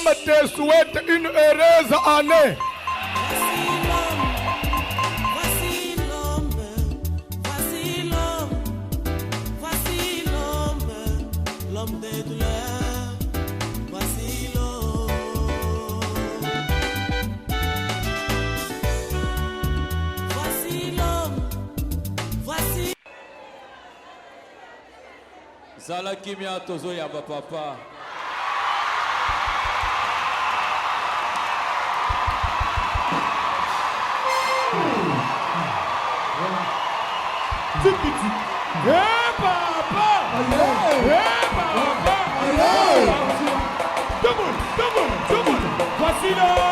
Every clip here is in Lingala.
me te souhaite une heureuse année. L'homme des douleurs, voici l'homme. Voici l'homme, voici. Zala kimia tozo ya papa. Hey papa! Hey papa! Double! Voici l'homme!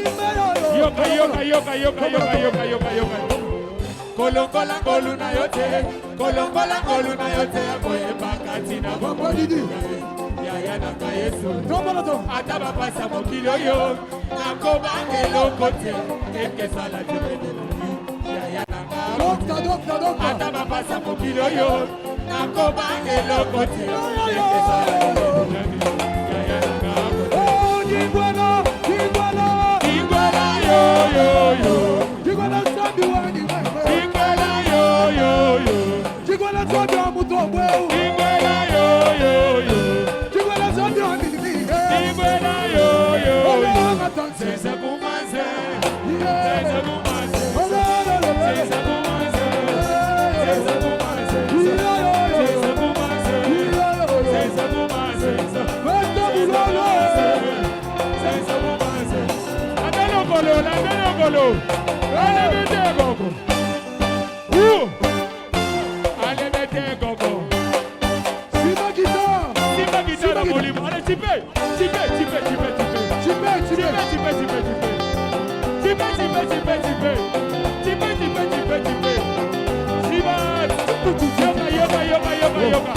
Yoka, yoka, yoka, yoka, yoka, yoka, yoka, yoka. Kolongola koluna yote, kolongola koluna yote, akoye bakati na bobodidi. Yaya naka Yesu, ataba pasa mokilo yo, nakobange lokote, eke sala jebedela. Yaya naka, ataba pasa mokilo yo, nakobange lokote, eke sala jebedela. Yaya naka, Oh, Jingwana, Jingwana, Jingwana yo yo yo, Jingwana sabi wani wewe. Jingwana yo yo yo, Jingwana sabi amutobwe. Jingwana yo yo yo, Jingwana sabi amilimi. Jingwana yo yo yo. Matanse. Sesa kumanze, Yeah. sesa kumanze, Oh, la, la, la, la. sesa kumanze, sesa kumanze, Yeah, yeah, yeah. sesa kumanze, Yeah, yeah, yeah. sesa kumanze, Vete bulolo. sesa kumanze. Latelo kolo, latelo kolo, alebete gogo. Alebete gogo. Sima guitar. Simba guitare molimo, allez tipe, tipe, tipe, tipe, tipe. Chimé, chimé. Yoga.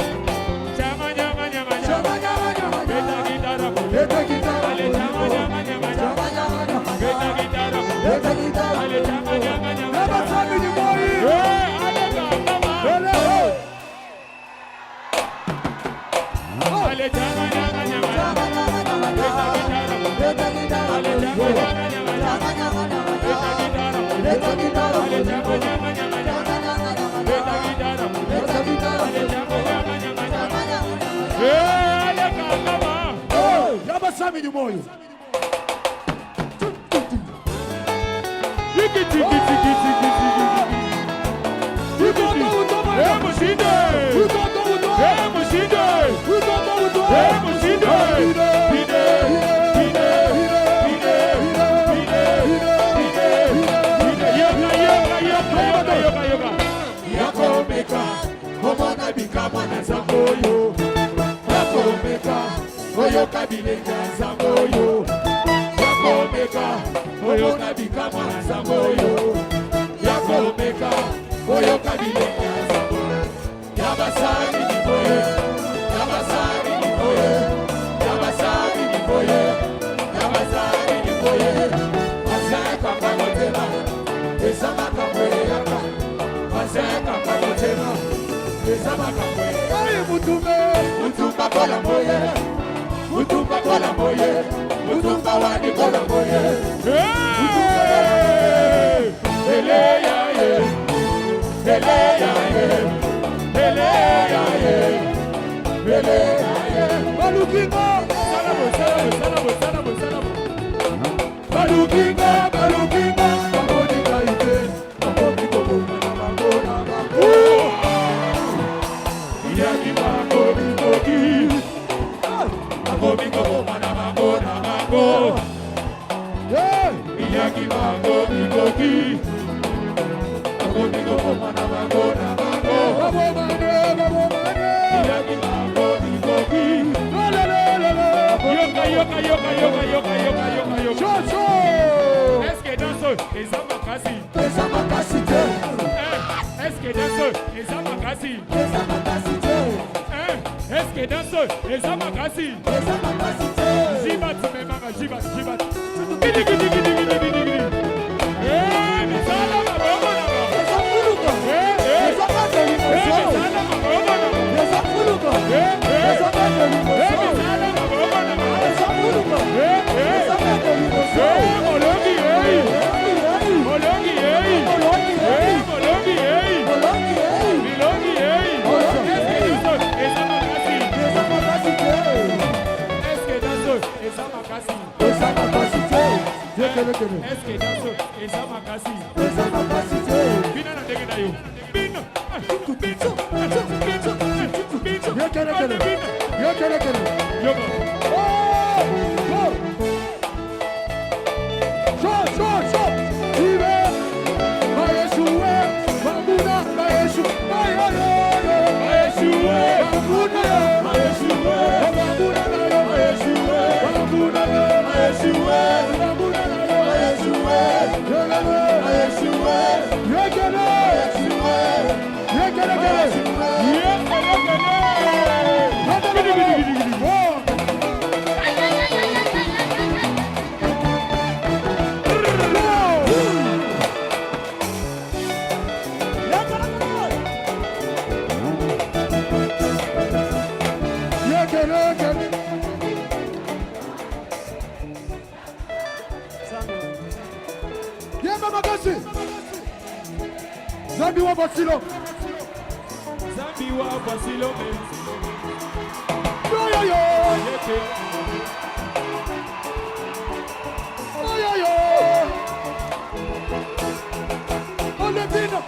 Chama nyama nyama nyama. Chama, nyama, nyama, Beta nyama. guitara. Lete guitar. Ale chama nyama nyama Chama, nyama. nyama, nyama. Beta guitara. Lete guitar. Ale chama nyama nyama Lema nyama. sabi ni moi. Ale kama. Ele, Ale chama nyama nyama nyama. Chama, nyama, nyama, Beta nyama. guitara. Lete guitar. Ale chama nyama nyama nyama. Chama, nyama, nyama, Beta nyama. guitara. Lete guitar. Ale chama nyama nyama nyama. Chama, nyama, nyama, Beta nyama. guitara. Lete guitar. Ale chama nyama nyama nyama. Chama, nyama, nyama. Ale kama. Oh, Yaba Sami ni moyo. Tiki tiki tiki tiki tiki. Utoto, utoto. Mushinde. Utoto, utoto. Mushinde. Utoto, utoto. Mushinde. Pide. Pide. Pide. Pide. Pide. Yoga yoga yoga yoga yoga yoga. Yakomeka. Omona bikama na zamboyo. Yakomeka. Oyo kabilenga zamboyo. Yakomeka. Oyo kabikama na zamboyo. Yakomeka. Oyo kabilenga zamboyo. Yabasani ni boye. Yabasani ni boye. Yabasani ni boye. Yabasani ni boye. Masaka kwa motema. Esama kamwe yaka. Masaka kwa motema. Esama kamwe. Aye, mutume. Mutumba kola moye. Mutumba kola moye. Mutumba wani kola moye. Ele ya ye. Ele ya ye. Ele ya ye. Ele ya ye. Balukingo. Salamo, salamo, salamo, salamo, salamo. Balukingo, balukingo. Baboni kaite. Baboni kobo. Babona babo. Iyaki mango bikoki. Mango bikoki, mana mango na mango. Yeah. Iyaki mango bikoki. Mango bikoki, mana mango na mango. Babo mane, babo mane. Iyaki mango bikoki. La, la, la, la, la. Yoga, yoga, yoga, yoga, yoga, yoga, yoga, yoga. Chocho. Est-ce que dans ce, les hommes makasi? Pesa makasite. Est-ce que dans ce, les hommes makasi? Pesa makasite. Est-ce que dans ce, les hommes makasi? Pesa makasite. Jibat, mais maman, jibat, jibat. Gidi, gidi, gidi, gidi, gidi, gidi. Misala mabomo na mo. Pesa fuluko. Pesa makasite. Misala mabomo na mo. Pesa fuluko. Pesa makasite. Misala mabomo na mo. Pesa fuluko. Pesa makasite. Molongi, hey. Molongi, hey. Molongi, hey. Molongi, hey. Molongi, hey. Milongi, hey. Est-ce que dans ce, les hommes makasi? Pesa makasite. Est-ce que dans ce, les hommes makasi? Pesa makasite. Jekele kele. Est-ce que dans ce, les hommes makasi? Pesa makasite. Bina na ndenge na yo. Bina. Bina. Bina. Yekele kele. Bina. Yekele kele. Yoga. Oh! Go! Shot, shot, shot! Ibe! Maeshuwe! Mamuna! Maeshu! Mayayoro! Maeshuwe! Mamuna! Maeshuwe! Mamuna na yo! Maeshuwe! Mamuna na yo! Maeshuwe! Mamuna na yo! Yemba Makasi. Zambi wa Basilo. Zambi wa Basilo. Yo yo yo. Yo yo yo. Ole Pino.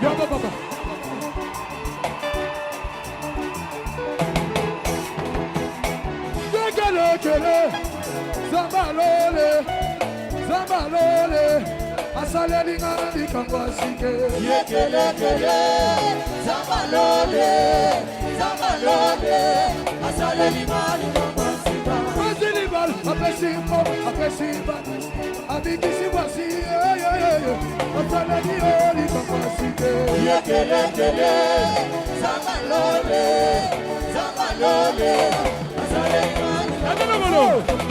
Yemba Baba. Kele. Zambalole. Asale lingana likangwasike. Kele. Zambalole. Asale lingana likangwasike. Mazilibal, apesimba. Abikisi wasi. Asale lingana likangwasike. Kele. Zambalole. Asale lingana likangwasike.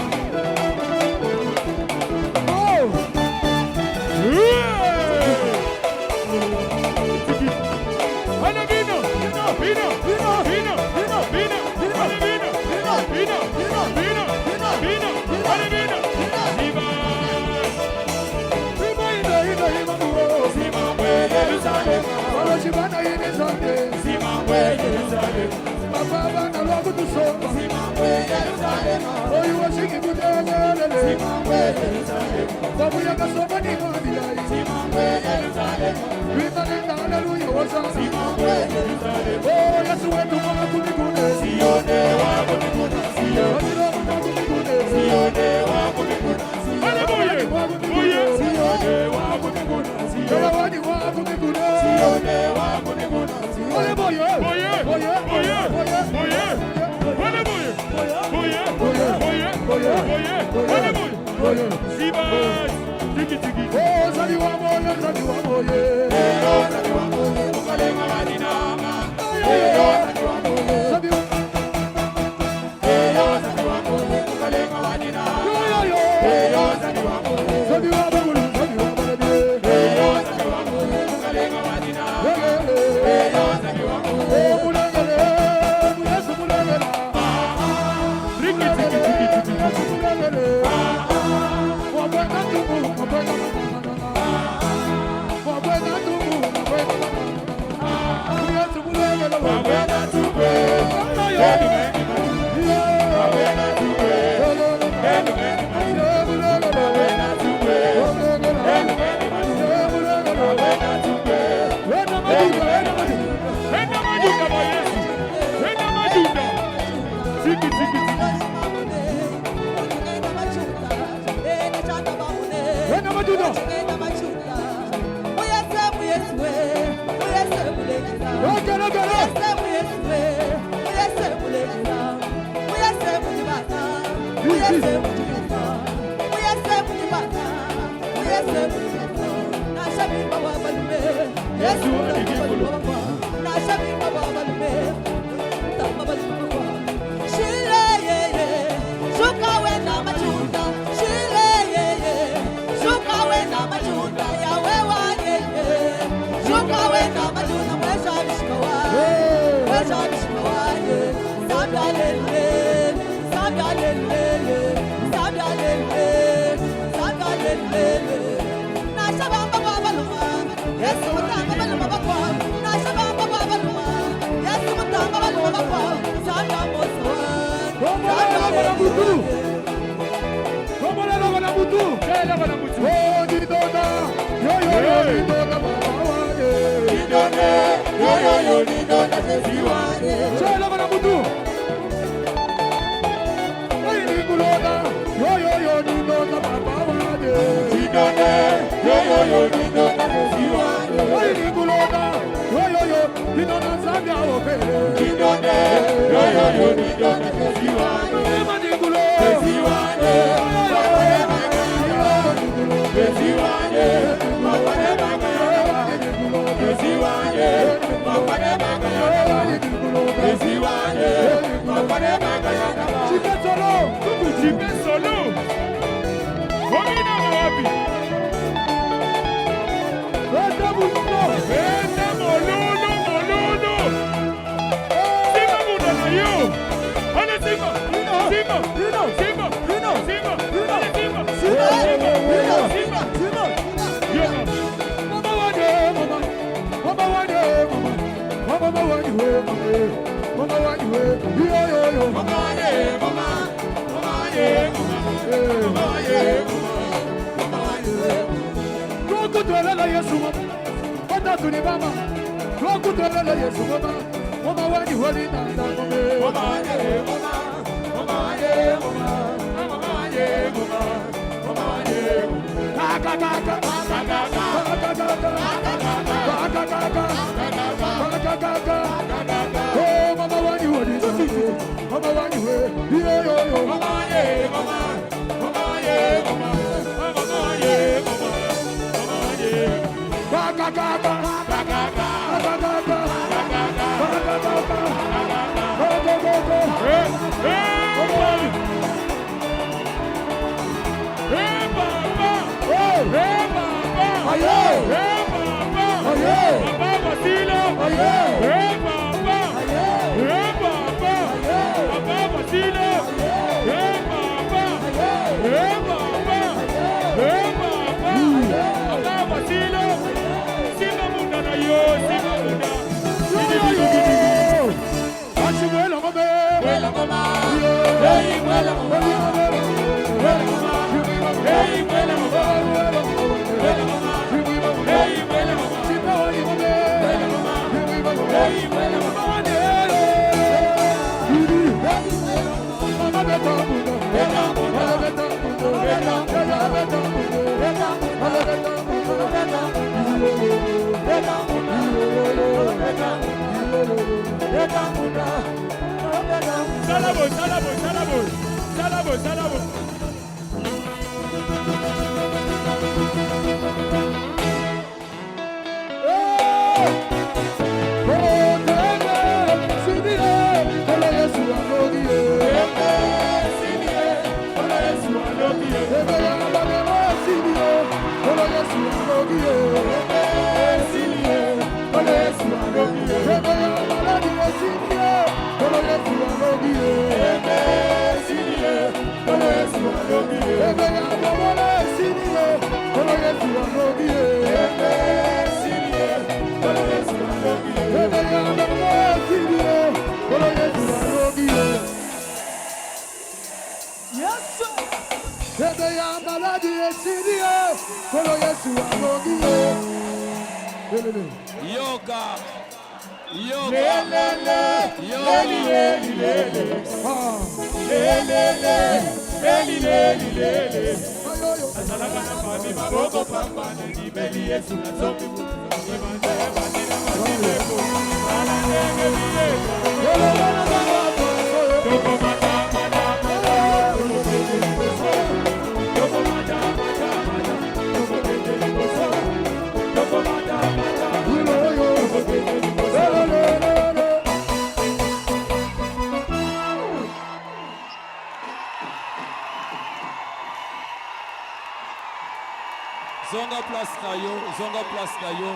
Zonga place na yo, zonga place na yo.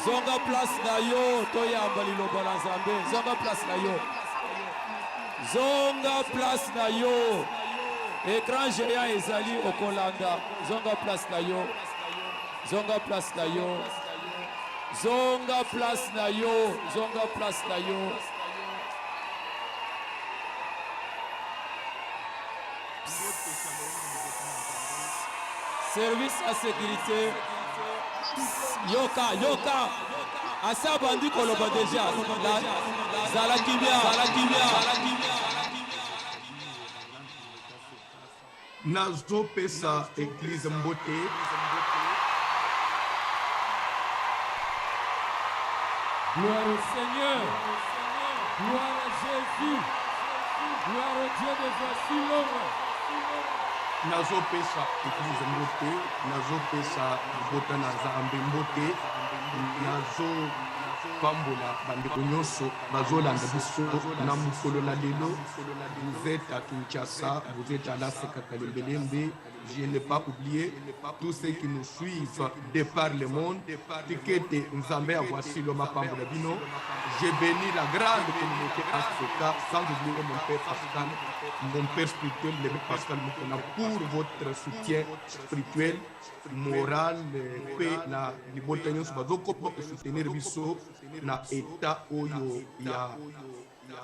Zonga place na yo, toyamba liloba la Nzambe. Zonga place na yo. Zonga place na yo. Écran géant ezali okolanda. Zonga place na yo. Zonga place na yo. Zonga place na yo. Zonga place na yo. Service à sécurité. Yoka, yoka. Asa bandi koloba déjà. Zalakibia, Zalakibia. Nazo pesa église mbote. Gloire au Seigneur. Gloire à Jésus. Gloire au Dieu de voix si longue. Nazo pesa église mbote. Nazo pesa bota na Nzambe mbote. Nazo pambola bandeko nyonso bazolanda biso na mukolo na lelo. Vous êtes à Kinshasa, vous êtes à la Sekakalembelembe. Je n'ai pas oublié tous ceux qui nous suivent de par le monde. Tikete Nzambe a voici le Mapambola Bino. J'ai béni la grande communauté Africa, sans oublier mon père Pascal, mon père spirituel, le père Pascal Mokona, pour votre soutien spirituel, moral, paix, na libota nyonso bazoko pour soutenir biso na état oyo ya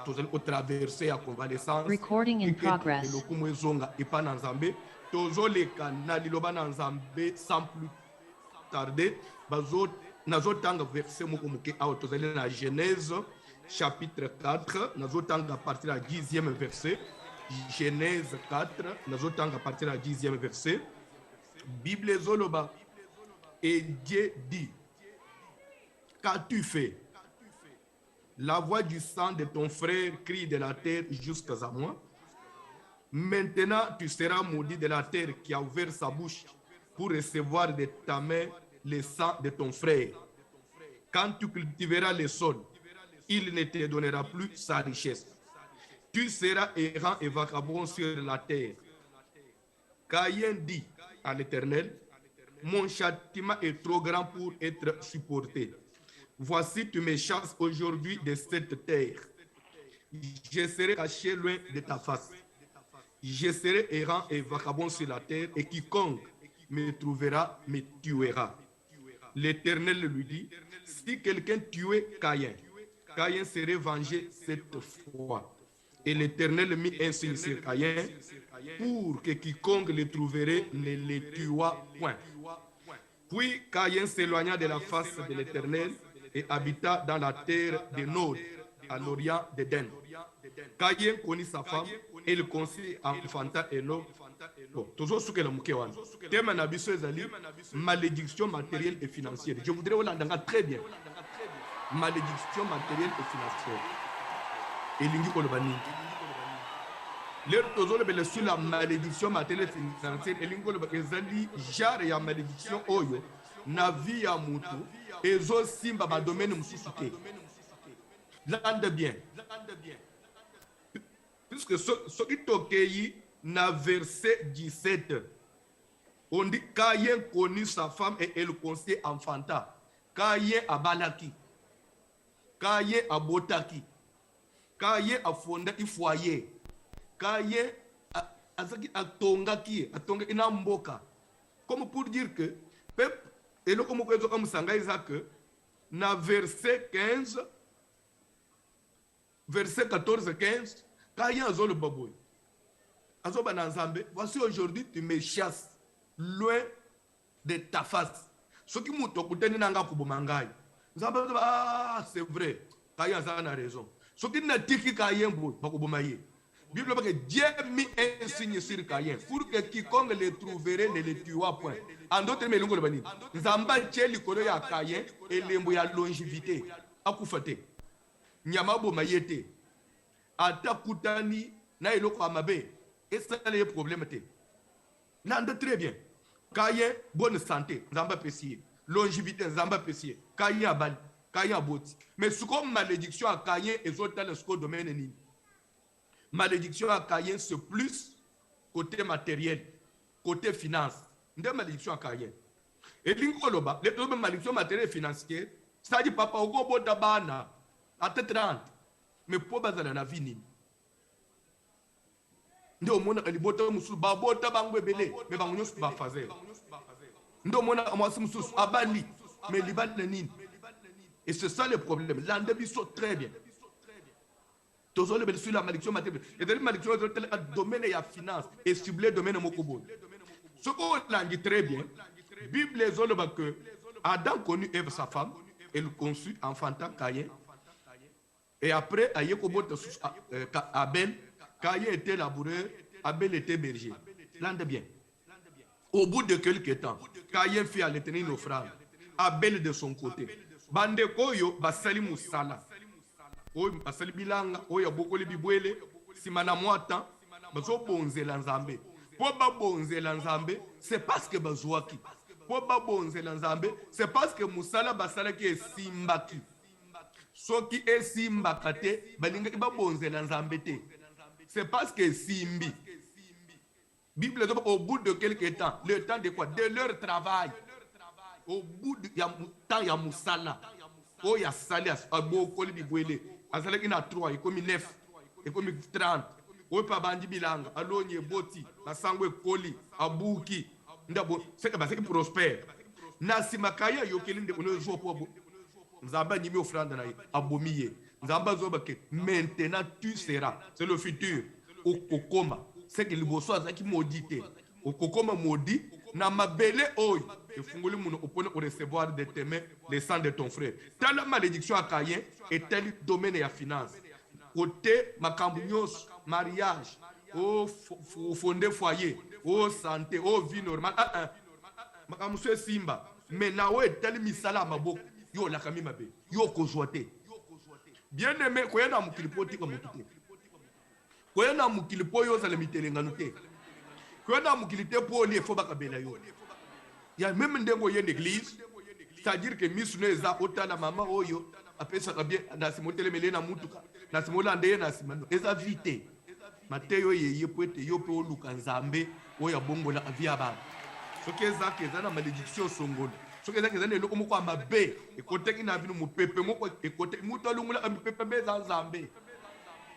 tozali kotraverse ya convalescence Recording in progress. lokumu ezonga epa na nzambe tozoleka na liloba na nzambe sans plus tarder nazotanga verset moko moke awa tozali na Genèse chapitre 4 nazotanga à partir ya 10e verset. Genèse 4 nazotanga à partir ya 10e verset. Bible ezoloba et Dieu dit: qu'as-tu fait? La voix du sang de ton frère crie de la terre jusqu'à moi. Maintenant, tu seras maudit de la terre qui a ouvert sa bouche pour recevoir de ta main le sang de ton frère. Quand tu cultiveras le sol, il ne te donnera plus sa richesse. Tu seras errant et vagabond sur la terre. Caïn dit à l'Éternel: mon châtiment est trop grand pour être supporté. Voici, tu me chasses aujourd'hui de cette terre. Je serai caché loin de ta face. Je serai errant et vagabond sur la terre, et quiconque me trouvera me tuera. L'Éternel lui dit: si quelqu'un tuait Caïn, Caïn serait vengé cette fois. Et l'Éternel mit un signe sur Caïn pour que quiconque le trouverait ne le tuât point. Puis Caïn s'éloigna de la face de l'Éternel et habita dans la terre de Nod, à l'orient d'Éden. Caïn connut sa femme et le conçut enfanta Enoch. Bon, toujours ce que le mouké wana. Thème na biso ezali malédiction matérielle et financière. Je voudrais Olanda très bien. Malédiction matérielle et financière. Elingi kolobani. L'air toujours le sur la malédiction matérielle et financière. Elingi kolobani ezali genre ya malédiction oyo na vie ya mutu ezo simba ba domaine mususu te. Lande bien. Puisque ce qui tokeyi na verset 17, on dit Caïn connut sa femme et elle conseillait enfanta. Caïn abalaki. Caïn abotaki. Caïn a fondé un foyer. Caïn a tongaki, a tongaki na mboka. Comme pour dire que peuple et le comme que na verset 15, verset 14-15, Caïn a le baboui. Voici aujourd'hui tu me chasses loin de ta face. Ce qui m'a dit nanga kubomangai. Ah, c'est vrai. Caïn a raison. Ce qui n'a dit que Caïn ba kubomaye. Bible dit que Dieu mit un signe sur Caïn pour que quiconque le trouverait ne le tuera point. En d'autres termes, l'ongo le bani. Zamba tcheli kolo ya Caïn et lembo ya longévité. Akufate. Nyama bo mayete. Ata kutani na eloko amabe. Et ça c'est le problème. Nande très bien. Caïn, bonne santé, Zamba pessier. Longévité, Zamba pessier. Caïn abali, Caïn aboti. Mais ce comme malédiction à Caïn et autres dans le domaine ni. Malédiction à Caïn c'est plus côté matériel, côté finance. Nde malédiction à Caïn. Et l'ingoloba, les deux malédiction matérielle et financière, ça dit papa au go bana à 30. Mais pour bazala na vie ni. Ndo mona kalibota musu babota bangwe bele me bangunyo ba fazer ndo mona amwasi musu abali me libane nini. Et c'est ça le problème. L'ande biso très bien tozole bel sur la malédiction matérielle et de la malédiction dans domaine ya finance et ciblé domaine mokobo. Ce qu'on langue très bien Bible ezoloba que Adam connut Ève sa femme et le conçut enfanta Caïn et après ayekobota Abel. Caïn était laboureur, Abel était berger. L'ande bien. Au bout de quelques temps, Caïn fit à l'Éternel une offrande. Abel de son côté. Bande koyo basali musala. Oyo basali bilanga, oyo bokoli bibwele, simana mwata, bazo bonzela nzambe. Po ba bonzela nzambe, c'est parce que bazwaki. Po ba bonzela nzambe, c'est parce que musala basala ki esimbaki. Soki esimbaka te, balinga ba bonzela nzambe te. C'est parce que Simbi. Bible dit au bout de quelques temps, le temps de quoi? De leur travail. Au bout de temps, il y a Moussala. Oh, il y a Salias, Abo, Kolibi Bouele. Azalek in a 3, il comme 9, il comme 30. Oh, pas Bandi Bilanga, Alonye Boti, la Sangwe Koli, Abouki. C'est que prospère. Nasimakaya, Yokelin de Ono Jopo. Nzamba nimi offrande na ye abomiye. Nzamba zoba ke maintenant tu seras. C'est le futur. Okokoma. C'est que liboso azaki maudité. Okokoma maudit na mabele oy. Et fungoli muno opone au recevoir de tes mains les sang de ton frère. Telle malédiction à Caïn et tel domaine et à finance. Côté makambunios, mariage, au fondé foyer, au santé, au vie normale. Makamuswe simba. Mais nawe tel misala maboko. Yo la kami mabe. Yo kozwate. Bien aimé, koya na mukilipo tika mutute. Koya na mukilipo yo za lemitelenga nute. Koya na mukilite po li efo bakabela yo. Ya même ndengo ye l'église, c'est-à-dire que misune eza otala mama oyo apesa kabie na simotele mele na mutuka. Na simola ndeye na simano. Eza vite. Mateyo ye poete yo pe oluka nzambe oya bongola avia ba. Soki eza keza na malédiction songolo. Soki eza keza na eloko moko amabe ekoteki na vino mupepe moko ekoteki muto alungula mipepe beza nzambe.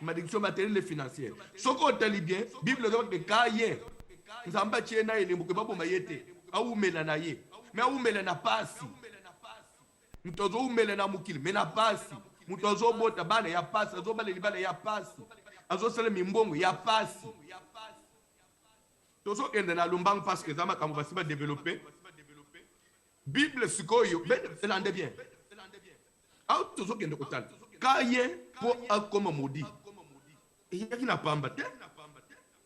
Malédiction matérielle et financière. Soki otali bien, Bible dit que Caïn nzamba tiena elembo ke babo mayete. Aumela na ye. Mais aumela na pasi. Mutozo umela na mukili, mais na pasi. Mutozo bota bana ya pasi, azo bale libana ya pasi. Azo sele mimbongo ya pasi. Tozo kende na lumbang parce que zama kamu basiba développer. Bible sikoyo, ben elande bien. Au tozo kende kotal. Caïn po akoma maudit. Et yaki na pamba te.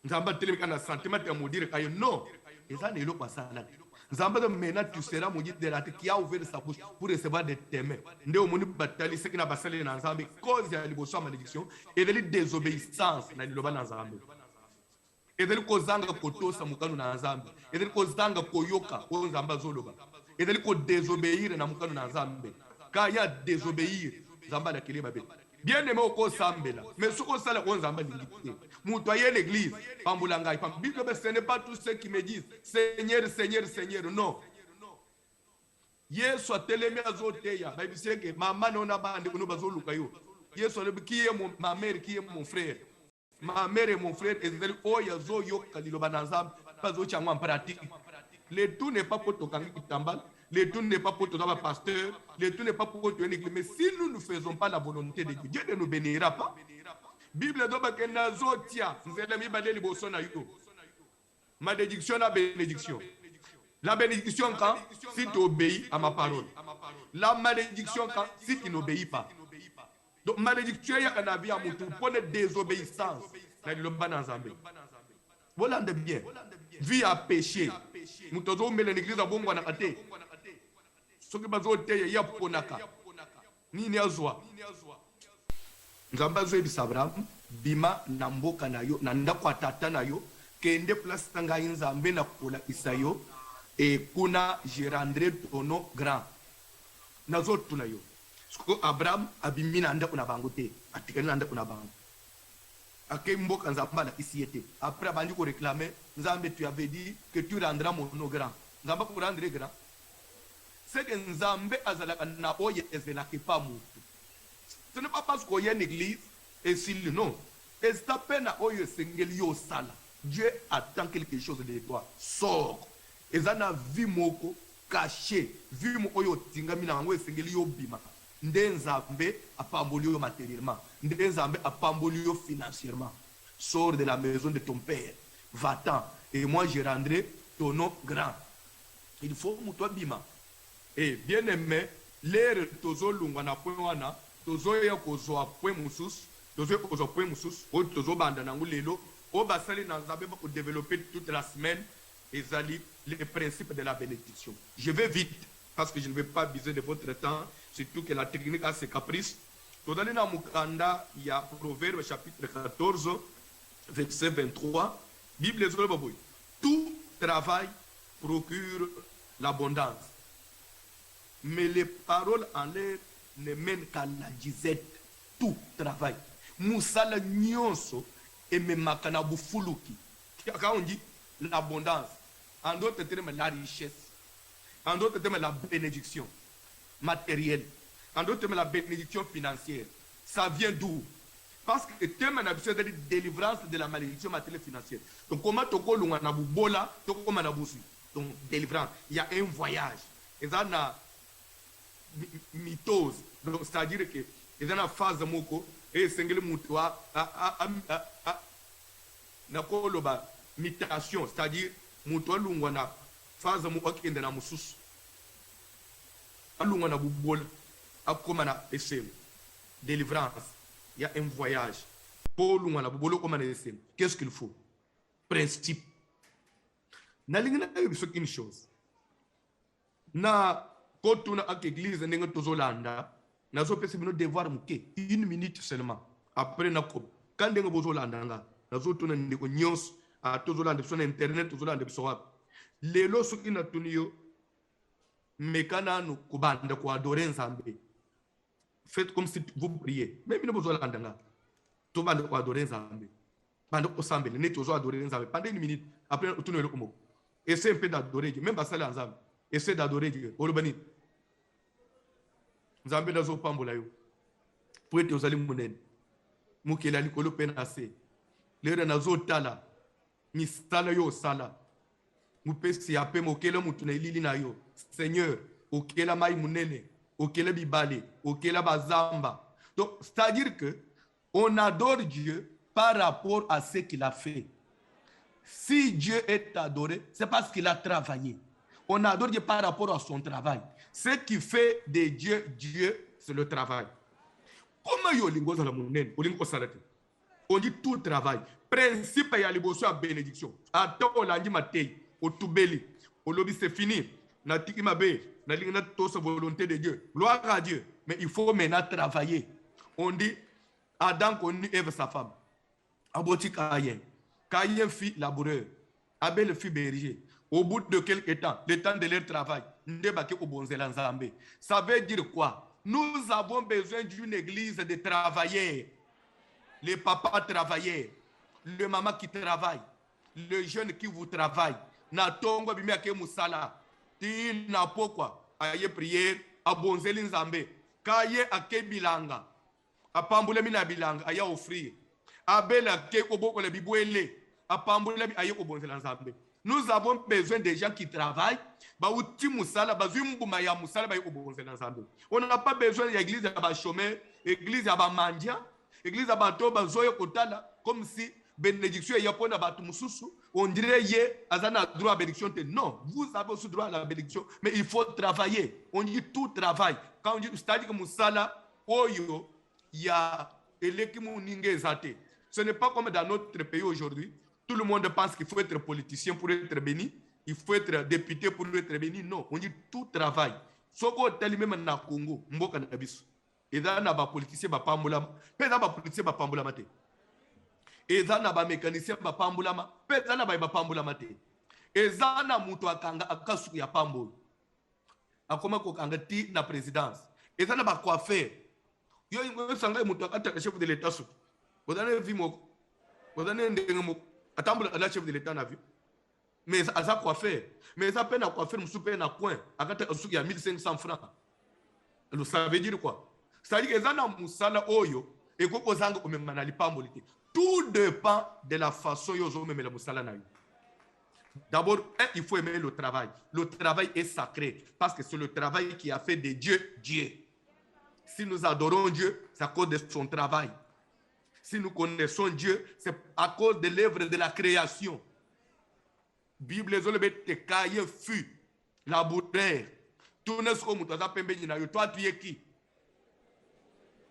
Nzamba telemika na sentiment ya maudire Caïn non. Et ça n'est pas ça là. Nzamba de maintenant tu seras maudit de la qui a ouvert sa bouche pour recevoir des témoins. Nde omoni batali ce qui n'a pas salé dans Nzambe cause ya liboso malédiction et de la désobéissance na liloba na Nzambe. Et de la kozanga kotosa mukanu na Nzambe. Et de la kozanga koyoka o Nzamba zoloba. Et de la ko désobéir na mukanu na Nzambe. Quand il y a désobéir, Nzamba la kele babe. Bien aimé au sambela, mais ce qu'on sait on Nzamba l'ingité. Moutoyer l'église, pambulanga pam. Bible ce n'est pas tous ceux qui me disent Seigneur, Seigneur, Seigneur, non. Yesu atelemi azoteya, Bible sait que maman n'ona bande ko no bazoluka yo. Yesu le qui est ma mère, qui est mon frère. Ma mère et mon frère et c'est oh yazo yo kaliloba na Nzamba, pas zo changwa en pratique. Le tout n'est pas pour tokangi kitambal. Le tout n'est pas pour tout d'abord pasteur, le tout n'est pas pour tout une église. Mais si nous ne faisons pas la volonté de Dieu, Dieu ne nous bénira pas. Bible doit que nazotia, nous allons y baler les bossons à you. Malédiction la bénédiction. La bénédiction quand si tu obéis à ma parole. La malédiction quand si tu n'obéis pas. Donc malédiction il y a un avis à mon tour pour la désobéissance. Le banazambe. Voilà de bien. Vie à péché. Nous devons mettre l'église à bon na kate. Ce qui bazo te ya ponaka. Ni ni azwa. Nzamba zo ebisabra bima na mboka na yo na ndako atata na yo kende place tanga nzambe na kola isayo e kuna Gérandré Tono grand. Nazo tuna yo. Sko Abraham abimi na ndako na bango te. Atikani na ndako na bango. Ake mboka nzamba na isiete. Après abandi ko réclamer nzambe tu avais dit que tu rendras mon grand. Nzamba ko rendre grand. C'est que nzambe azalaka na oye ezelaka pas mutu. Ce n'est pas parce qu'il y a une église et s'il non. Et c'est à peine à oye sengeli yo sala. Dieu attend quelque chose de toi. Sors. Et ça na vie moko caché. Vie mo oyo tingami na ngwe sengeli yo bima. Nde nzambe apamboli yo matériellement. Nde nzambe apamboli yo financièrement. Sors de la maison de ton père. Va-t'en. Et moi je rendrai ton nom grand. Il faut mutwa bima. Et bien aimé, l'air tozo lungwana point wana, tozo ya kozo point musus, tozo ya kozo point musus, o tozo banda nangu lelo, o basali na nzambe pour développer toute la semaine, et zali les principes de la bénédiction. Je vais vite, parce que je ne vais pas abuser de votre temps, surtout que la technique a ses caprices. Tozali na mukanda, il y a Proverbe chapitre 14, verset 23, Bible zolo baboy. Tout travail procure l'abondance. Mais les paroles en l'air ne mènent qu'à la disette. Tout travail. Moussala nyonso et me makana bufuluki. Quand on dit l'abondance, en d'autres termes la richesse, en d'autres termes la bénédiction matérielle, en d'autres termes la bénédiction financière, ça vient d'où? Parce que le thème a besoin de délivrance de la malédiction matérielle financière. Donc comment tu as na bubola, tu as na busu. Donc délivrance, il y a un voyage. Et ça na mitose. Donc, c'est-à-dire que ils ont une phase moko et sengeli mutu na koloba mutation, c'est-à-dire mutu alungwa na phase moko akende na mususu alungwa na bubola akoma na SM délivrance, il y a un voyage pour lungwa na bubola koma na SM. Qu'est-ce qu'il faut? Principe. Na lingina une chose na kotuna ak église ndenge tozolanda nazo pesi bino devoir muke 1 minute seulement après na ko quand ndenge bozolanda nga nazo tuna ndeko nyonso a tozolanda biso na internet tozolanda biso wapi lelo soki na tuniyo mekana no kubanda ko adorer Nzambe. Faites comme si vous priez même bino bozolanda nga to banda ko adorer Nzambe banda ko sambele ne tozo adorer Nzambe pendant 1 minute après tuniyo le komo essaie un peu d'adorer Dieu même pas ça Nzambe. Essaie d'adorer Dieu. Olobani. Nzambe nazo pambola yo. Pour être ozali munene. Mukela likolo penase. Lera nazo tala. Ni sala yo sala. Mupesi ape mokela mutu na ilili na yo. Seigneur, okela mai munene, okela bibale, okela bazamba. Donc, c'est-à-dire que on adore Dieu par rapport à ce qu'il a fait. Si Dieu est adoré, c'est parce qu'il a travaillé. On adore Dieu par rapport à son travail. Ce qui fait de Dieu, Dieu, c'est le travail. Comment on dit tout travail. Principe, il y a les bénédiction. Attends, on l'a dit, Matei, au Toubeli, au lobby, c'est fini. Na tiki mabe, na lingna to sa volonté de Dieu. Gloire à Dieu. Mais il faut maintenant travailler. On dit, Adam connut Ève sa femme. Aboti Caïn. Caïn fit laboureur. Abel fit berger. Au bout de quelques temps, le temps de leur travail, ça veut dire quoi? Nous avons besoin d'une église de travailleurs. Les papas travailleurs, le maman qui travaille, le jeune qui vous travaille. Na tongo bimia ke musala. Ti na pokwa. Aye prière, abonzeli nzambe. Kaye ake bilanga. Apambule mina bilanga, aya offrir. Abela ke oboko le bibwele. Apambule aye obonzela nzambe. Nous avons besoin de gens qui travaillent. On n'a pas besoin de l'église de chômeur, l'église de mandia, l'église de comme si bénédiction est on dirait que droit à la bénédiction. Non, vous avez aussi droit à la bénédiction, mais il faut travailler. On dit tout travail. Quand on dit c'est-à-dire que Moussala, Oyo, il y a ce n'est pas comme dans notre pays aujourd'hui. Tout le monde pense qu'il faut être politicien pour être béni. Il faut être député pour être béni. Non, on dit tout travail. Soko teli même na Congo, mboka na biso. Et là na ba politicien ba pambola, pe na ba politicien ba pambola mate. Et là na ba mécanicien ba pambola ma, pe na ba pambola mate. Et là na mutu akanga akasuku ya pambolo. Akoma ko kanga ti na présidence. Et là na ba coiffeur. Yo sanga mutu akata chef de l'état sou. Vous avez vu mo. Vous avez ndenge attends, la chef de l'État n'a vu. Mais ça a quoi faire. Mais ça peine à quoi faire, je peine à point. Il y a 1500 francs. Ça veut dire quoi? C'est-à-dire que ça Moussala Oyo et Kokozang ou même Manali Pambolité. Tout dépend de la façon dont vous aimez la Moussala. D'abord, il faut aimer le travail. Le travail est sacré parce que c'est le travail qui a fait de Dieu, Dieu. Si nous adorons Dieu, c'est à cause de son travail. Si nous connaissons Dieu, c'est à cause de l'œuvre de la création. Bible te kaye fut laboureur. Tout ne sera pas pembe na yo. Toi tu es qui?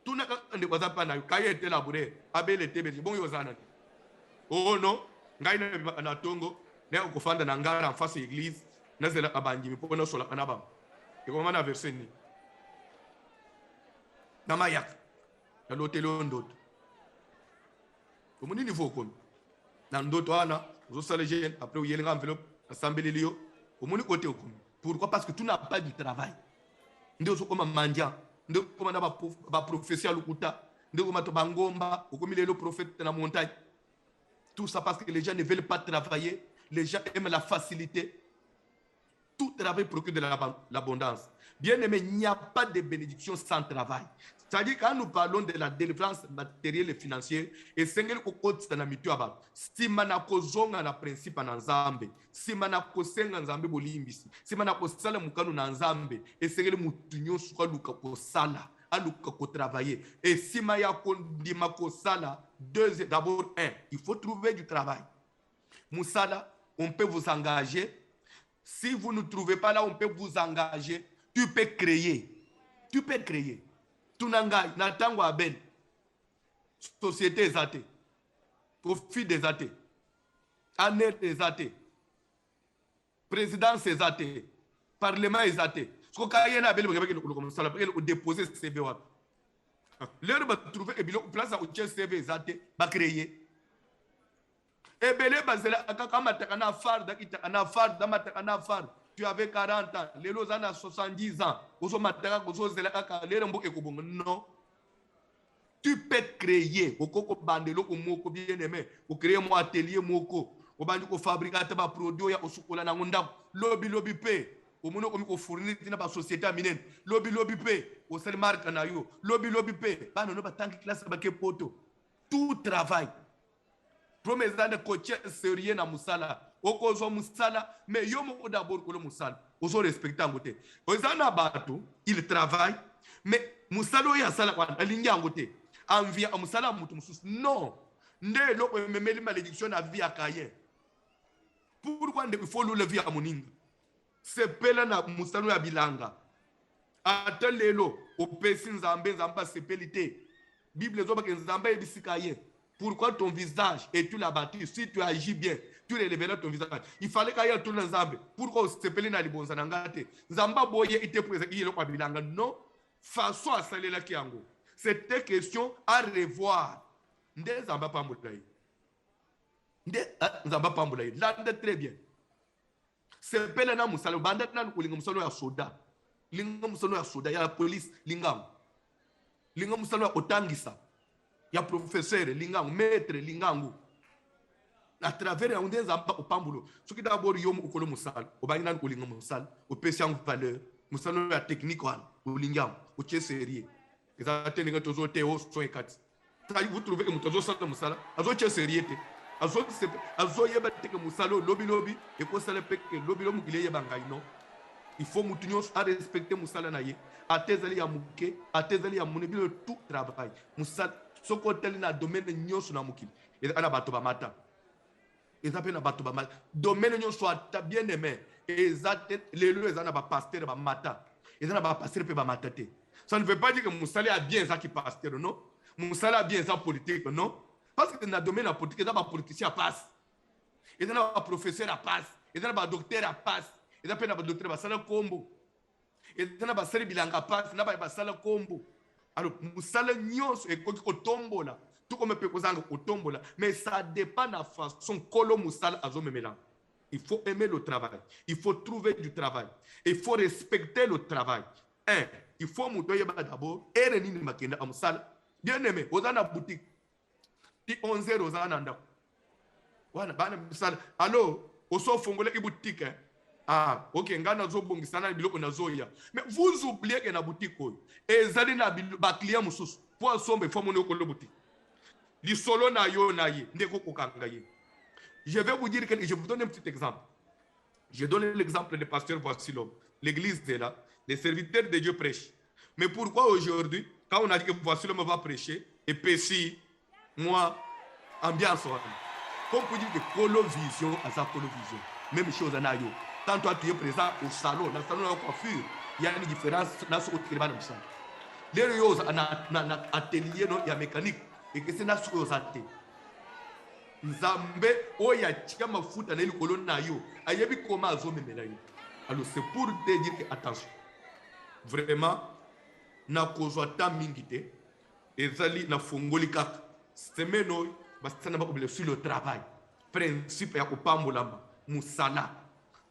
Tout ne pas pas na yo. Kaye était laboureur. Abel était belge. Bon yo zana. Oh non. Ngai na tongo. Ne ko fanda na ngara en face de l'église. Na zela abangi mi pona sola kanaba. Et comment na verset ni? Na mayak. Na lotelo ndot. Au niveau comme dans d'autres vous allez jeune après vous y allez enveloppe assemblée lio au côté comme pourquoi parce que tout n'a pas du travail ndio so comme mandia ndio comme na ba professeur lukuta ndio comme to bangomba au comme le prophète dans la montagne tout ça parce que les gens ne veulent pas travailler les gens aiment la facilité Tout travail procure de l'abondance. Bien aimé, il n'y a pas de bénédiction sans travail. C'est-à-dire quand nous parlons de la délivrance matérielle et financière, et Seigneur kokoti na mitu aba, si manako zonga na principe na nzambe, si manako senga nzambe bolimbisi, si manako sala mukanu na nzambe, et Seigneur mutunyo suka luka ko sala, aluka ko travailler. Et si maya ko ndima ko sala, d'abord il faut trouver du travail. Moussala, on peut vous engager. Si vous ne trouvez pas là, on peut vous engager. Tu peux créer. Tu peux créer. Tunangai, Natango Aben. Société des athées. Profit des athées. Année des athées. Présidence des athées. Parlement des athées. Ce qu'on a déposé ce CV. L'heure va trouver et bien place à où CV des athées va créer. Et bien, tu avais 40 ans, les gens ont 70 ans. Non. Tu peux créer. Tu peux créer un atelier. Tu peux fabriquer des produits. Tu peux lobby lobby pay. Tu peux fournir une société amine. Lobby lobby pay. Tu peux marque nayo. Lobby lobby pay. Tout travail. Promesse de coach sérieux na musala. Okozo musala, mais yomo d'abord ko le musala. Ozo respecter ngote. Ozana batu, il travaille, mais musalo ya sala kwa alinga ngote. Envia musala mutu musus. Non. Nde lo memeli malédiction na vie akaye. Pourquoi il faut le vie à moninga? C'est pela na musalo ya bilanga. Atelelo, o pesi nzambe nzamba sepelité. Bible zo ba nzamba ebisikaye. Pourquoi ton visage est-tu la bâti? Si tu agis bien, tu relèveras ton visage. Il fallait qu'il y ait tout le Nzambe. Pourquoi on se pèle dans les bons anangate? Nzamba boye était présent. Il est là bilanga. Non. Façon à saler la kiango. C'était question à revoir. Nde Nzamba pamboulaye. Nde Nzamba pamboulaye. Là, très bien. C'est pèle na musalo. Bandat na kulinga musalo ya soda. Linga musalo ya soda. Ya la police lingam. Linga musalo ya otangisa. Il y a professeur, lingangu, maître, lingangu. À travers un des amba au pambulo. Ce qui d'abord yom au kolo musal, au bagnan au lingam musal, au patient valeur, musalo la technique au lingam, au tché sérieux. Les athées les tozo théo sont écartés. Vous trouvez que mutozo sala musala, azo tché sérieux. Azo yeba teke musalo, lobby lobby, et qu'on sale peke, lobby lobby qu'il y a bangay non. Il faut mutunyo à respecter musala naye. À tezali ya muke, à tezali ya munebile tout travail. Musal so ko teli na domaine nyonso na mukili ezana bato ba mata ezape na bato ba mata domaine nyonso ata bien aimé ezate lelo ezana ba pasteur ba mata ezana ba pasteur pe ba mata te. Ça ne veut pas dire que musala a bien ça qui pasteur non, musala a bien ça politique non, parce que na domaine la politique ezana ba politicien passe, ezana ba professeur a passe, ezana ba docteur a passe, ezana ba docteur ba sala kombo, ezana ba sala bilanga passe na ba sala kombo. Alors, musala nyonso et kotombola, tout comme peut causer kotombola, mais ça dépend de la façon kolo musala azo memela. Il faut aimer le travail, il faut trouver du travail, il faut respecter le travail. Il faut moutoyer d'abord et renini makenda amusala. Bien aimé, ozana boutique. Ti 11h ozana nda. Wana bana musala. Allo, oso fongole ki boutique. Ah, ok, ngana zo bongisana biloko na zoya. Mais vous oubliez que na boutique ko. Ezali na ba client mususu. Pour sombe faut mon okolo boutique. Li solo na yo na ye, ndeko kokanga ye. Je vais vous dire que je vous donne un petit exemple. Je donne l'exemple du pasteur Voici l'homme. L'église est là, les serviteurs de Dieu prêchent. Mais pourquoi aujourd'hui, quand on a dit que Voici l'homme va prêcher, et puis si moi ambiance comme vous dites que colo vision à sa colo vision. Même chose à yo. Quand toi tu es présent au salon, dans le salon de coiffure, il y a une différence dans ce que tu vas dans le salon. Les choses na atelier non, il y a mécanique et que c'est dans ce que vous avez. Nzambe oya chika mafuta na ile kolona na yo. Ayebi koma azomemela yo. Alors c'est pour te dire que attention. Vraiment na kozwa ta mingite ezali na fongoli kaka. Semeno basana ba obele sur le travail. Principe ya kopambolamba musala.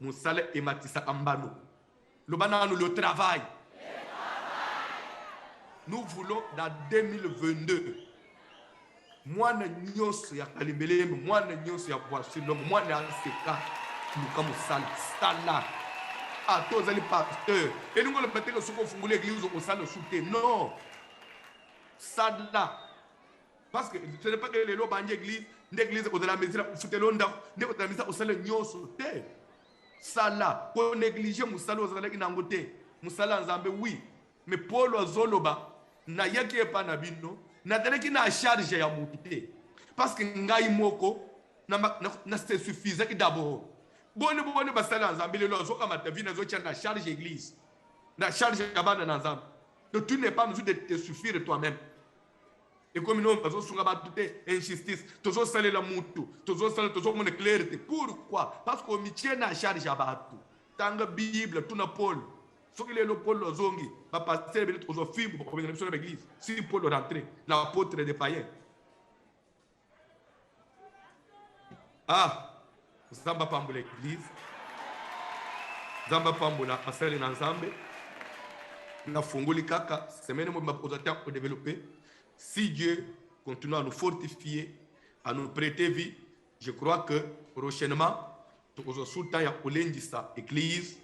Musala ematisa ambano. Le banano le travail. Nous voulons dans 2022 mwana nyonso ya kalimbeleme mwana nyonso ya Voici l'homme mwana anseka luka musala sala Ah, tous les pasteurs. Et nous, le pété que ce qu'on fait l'église au sein de soutien. Non. Ça là. Parce que ce n'est pas que les lois de l'église au de la maison, soutien l'onda, ne pas la au sein de nyon soutien. Ça là. Pour négliger Moussala aux alèques n'angote. Moussala en Zambé, oui. Mais pour le Zoloba, na yaki e pa na bino, na teleki na charge ya mouté. Parce que ngai moko, na c'est suffisant d'abord. Bonne basala en Zambé, le lozo comme ta vie, na zo na charge église. Na charge kabana na Zambé. Donc tu n'es pas en mesure de te suffire toi-même. Et comme nous, nous avons toute injustice, nous avons salé la moutou, nous avons mon clarté. Pourquoi? Parce qu'on me tient à charge à battre. Dans la Bible, tout na Paul. Ce qu'il est le Paul Lozongi, va passer aux films pour venir sur l'église. Si Paul rentré, l'apôtre des païens. Ah, Zamba Pambo l'église. Zamba Pambo la passer ensemble. Na fongoli kaka, semaine moi m'a posé pour développer. Si Dieu continue à nous fortifier, à nous prêter vie, je crois que prochainement, nous allons soutenir l'église.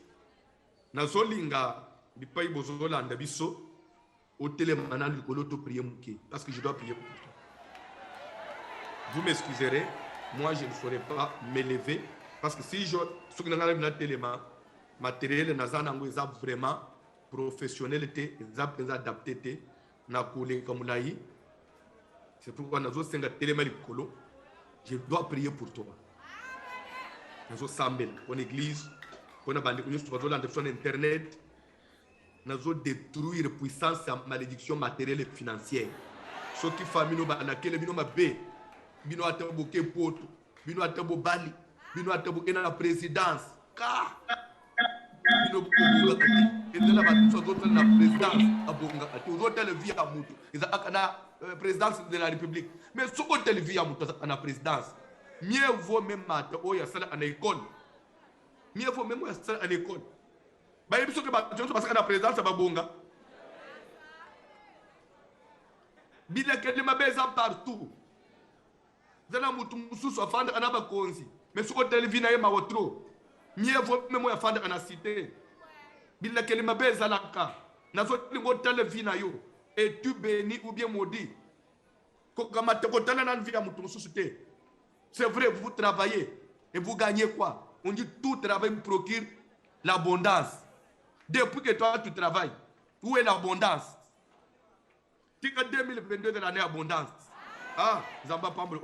Nazolinga bipai bozola ndabiso hôtel manan likolo to prier muke parce que je dois prier pour toi. Vous m'excuserez, moi je ne ferai pas m'élever parce que si je suis dans la téléma matériel nazana ngoza vraiment professionnalité ezapeza adapté na kule kamulayi. C'est pourquoi nazo senga téléma likolo, je dois prier pour toi. Nazo sambel en église. On a bandé sur Internet, nous avons détruire la puissance et la malédiction matérielle et financière. Ce qui fait que nous avons fait, nous avons fait poto, nous avons fait bali, nous avons fait la présidence. Nous avons fait la présidence de la République. Mais ce qu'on a vu à la présidence, mieux vaut même à l'école. Mieux vaut même à l'école. Parce que la présidence va bonga. Bila kele mabeza partout. Zana mutu mususu afanda anaba konzi. Mais ce côté vina yema wotro. Mieux vaut même à fanda na cité. Bila kele mabeza laka. Na so lingo tele vina yo. Et tu béni ou bien maudit. Kama te kotala na vina mutu mususu te. C'est vrai, vous travaillez et vous gagnez quoi? On dit tout travail procure l'abondance. Depuis que toi tu travailles, où est l'abondance? Tu as 2022 de l'année abondance. Ah, Zamba Pambo,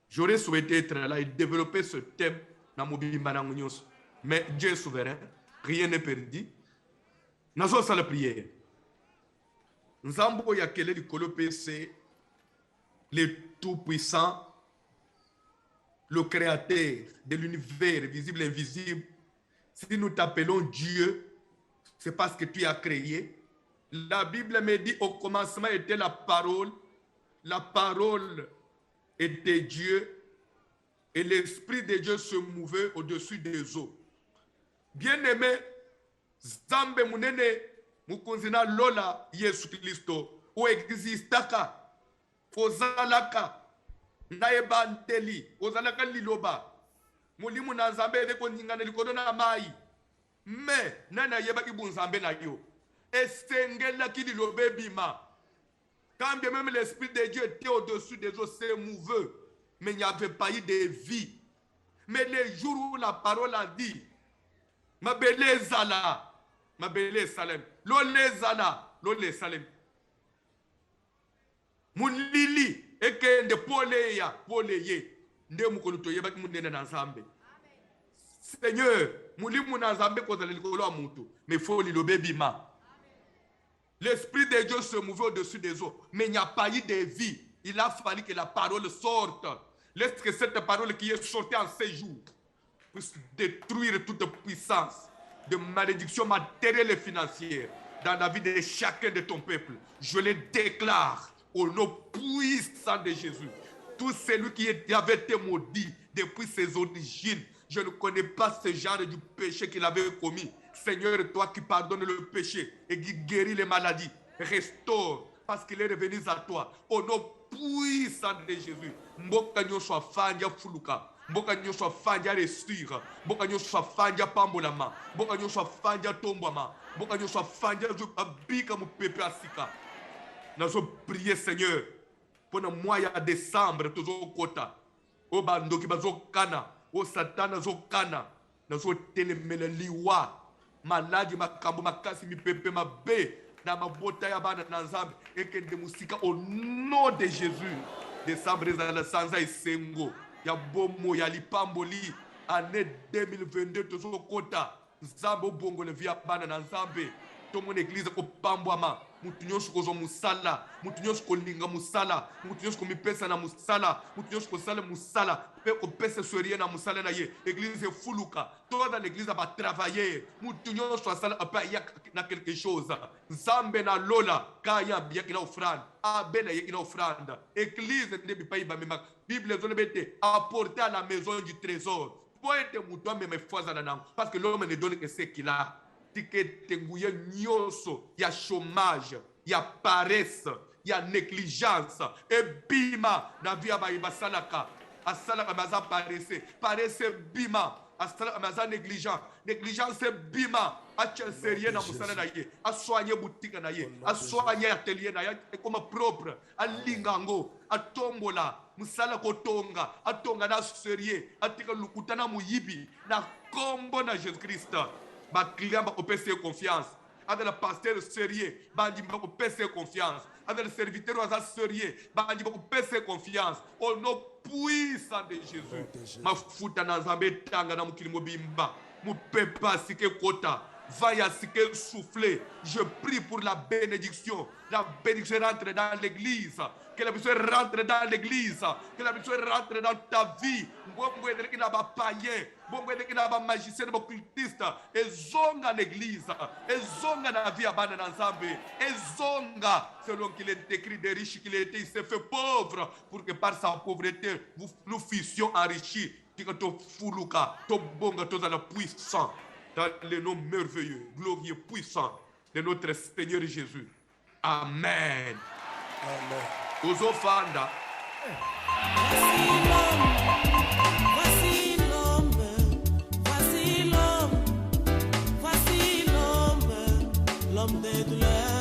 j'aurais souhaité être là et développer ce thème dans mon bimbanangunios. Mais Dieu est souverain, rien n'est perdu. Nous sommes à la prière. Nzambo yakele likolo PC, le tout-puissant, le créateur de l'univers visible et invisible. Si nous t'appelons Dieu, c'est parce que tu as créé. La Bible me dit au commencement était la parole était Dieu, et l'Esprit de Dieu se mouvait au-dessus des eaux. Bien-aimé, Zambe munene mukunzina lola Yesu Kristo o existaka ozalaka naeba nteli ozalaka liloba mulimu na Nzambe de koningana likodo na mai mais nana yeba ki bunzambe na yo esengela ki lilobe bima quand bien même l'Esprit de Dieu était au-dessus des eaux se mouvait mais il n'y avait pas eu de vie. Mais les jours où la parole a dit ma belle zala, ma belle salem, l'ole zala, l'ole salem. Mon lili, et que de poléya, poléye, ne mukoluto yeba ki munene na Nzambe. Seigneur, muli muna Nzambe ko zali likolo amutu, mais faut lilobe bima. L'Esprit de Dieu se mouvait au-dessus des eaux, mais il n'y a pas eu de vie. Il a fallu que la parole sorte. Laisse que cette parole qui est sortie en ces jours puisse détruire toute puissance de malédiction matérielle et financière dans la vie de chacun de ton peuple. Je le déclare au nom puissant de Jésus. Tout celui qui avait été maudit depuis ses origines, je ne connais pas ce genre du péché qu'il avait commis. Seigneur, toi qui pardonnes le péché et qui guéris les maladies, restaure parce qu'il est revenu à toi. Au nom puissant de Jésus. Mboka nyosho afanya fuluka. mboka nyonso afandi aresure, mboka nyonso afandi apambolama, mboka nyonso afandi atombwama, mboka nyonso afandi abika mopepe asika. Nazo prier Seigneur pendant mois ya décembre tozokota o bandoki bazokana o satana zokana nazo telemela liwa maladi makambo makasi mipepe mabe na mabota ya bana na Nzambe ekende musika au nom de Jésus. Décembre ezala sanza esengo ya bomo ya lipamboli année 2022 tozokota Nzambe obongole via bana na Nzambe to mon église ko pambwama mutu nyonso kozwa musala, mutu nyonso kolinga musala, mutu nyonso komipesa na musala, mutu nyonso kosala musala pe kopesa sorie na musala na ye. Église efuluka to dans l'église va travailler, mutu nyonso asala apa ya na quelque chose. Nzambe na lola kaya bien ina offrande abena ye ina offrande. Église ndebi pa iba mema Bible zone bete apporter à la maison du trésor. Poete mutu ameme foisana nango parce que l'homme ne donne que ce qu'il a. Tenguye nyonso ya chômage, ya paresse, ya négligence, et bima na via ba salaka, asalaka maza paresse bima, asalaka maza négligent, négligence bima, a sérieux na musala na ye, a soigner boutique na ye, a soigner atelier na ye comme propre, a lingango, a tombola, musala kotonga, a tonga na sérieux, a tika lukutana muyibi, na kombo na Jésus-Christ. Ma client va opérer confiance. Avec le pasteur sérieux, bandi va opérer confiance. Avec le serviteur sérieux, bandi va opérer confiance. Au nom puissant de Jésus. Ma fouta na Nzambe tanga na mukili mobimba. Mu pepa sike kota. Vaya sike souffler. Je prie pour la bénédiction. La bénédiction rentre dans l'église. Que la bénédiction rentre dans l'église. Que la bénédiction rentre dans ta vie. Mbombo edeki na ba païen. Mbombo edeki na ba magicien, ba cultiste. Ezonga l'église. Ezonga na vie abana na Nzambe. Ezonga selon qu'il est écrit des riches qu'il était, il s'est fait pauvre pour que par sa pauvreté nous fussions enrichis. Tika to fuluka, to bonga to la puissant. Dans le nom merveilleux, glorieux, puissant de notre Seigneur Jésus. Amen. Amen. Aux offrandes. Voici l'homme de douleur.